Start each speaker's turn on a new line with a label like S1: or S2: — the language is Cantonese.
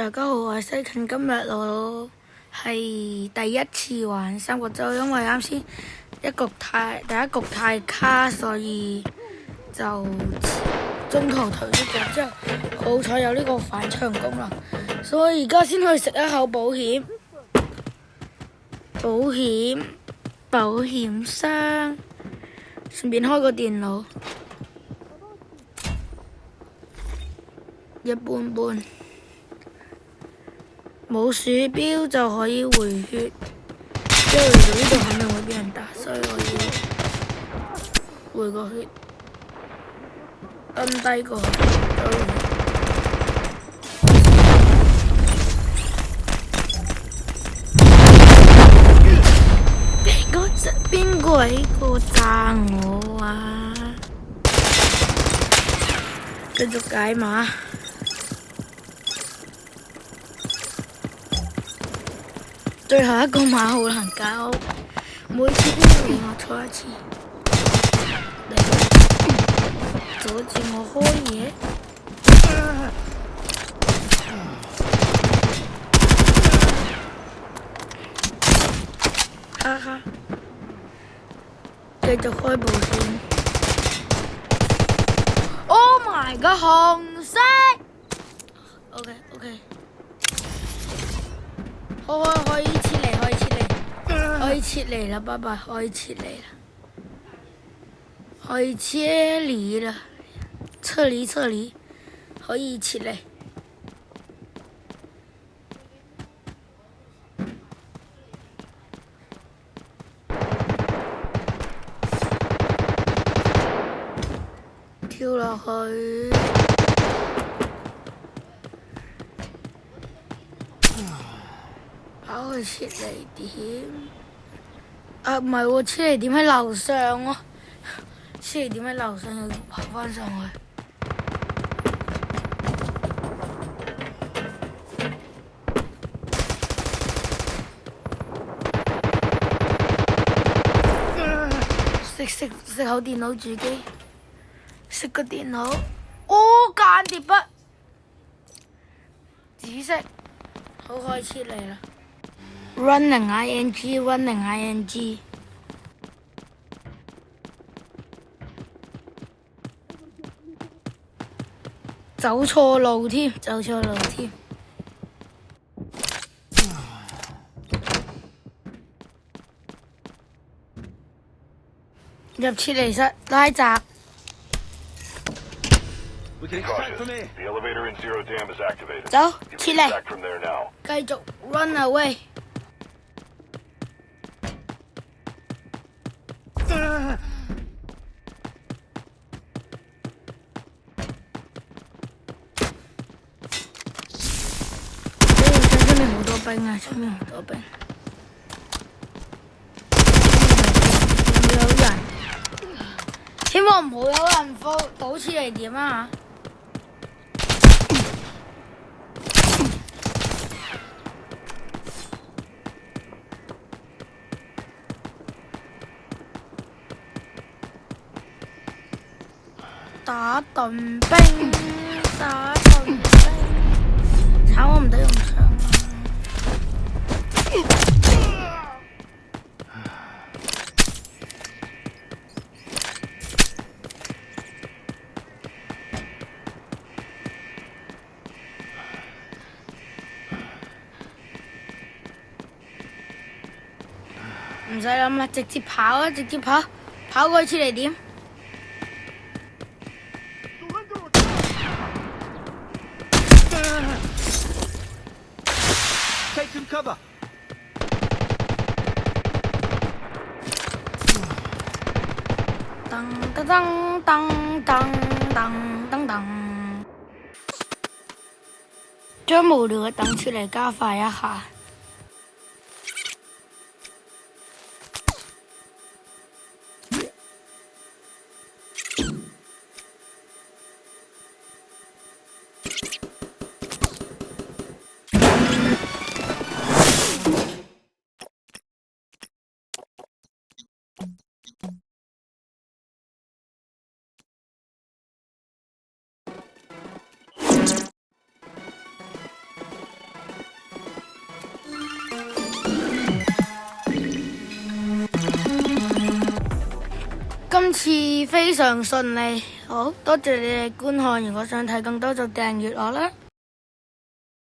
S1: 大家好，我係西芹。今日我係第一次玩三國周，因為啱先第一局太卡，所以就中途退出咗。之後好彩有呢個反場功能，所以而家先去食一口保險箱，順便開個電腦，一般般。冇鼠標就可以回血，因為嚟到呢度肯定會俾人打，所以我要回個血，蹲低個邊鬼個炸我啊！繼續解碼。最後一個碼好難搞，每次都要令我錯一次，阻住我開嘢。哈哈，繼續開保險。Oh my god， 紅色。OK， 可以撤離啦，拜拜，可以撤離啦，撤離，可以撤離。跳落去。跑去撤離點。唔係喎，撤離點喺樓上喎，撤離點喺樓上要爬返上去。食好電腦主機，食個電腦。哦，間諜筆，紫色，好可以撤離啦。Running ing，走錯路添。入撤離室拉閘。走，撤離，繼續 run away。出面好多兵啊！有人，希望唔好有人保持嚟點啊！打盾兵，慘我唔得用槍啊！唔使諗啦，直接跑過去撤離點。
S2: Cover.
S1: 將無聊嘅等出嚟加快一下。今次非常順利，好多謝你哋觀看，如果想睇更多就訂閱我啦。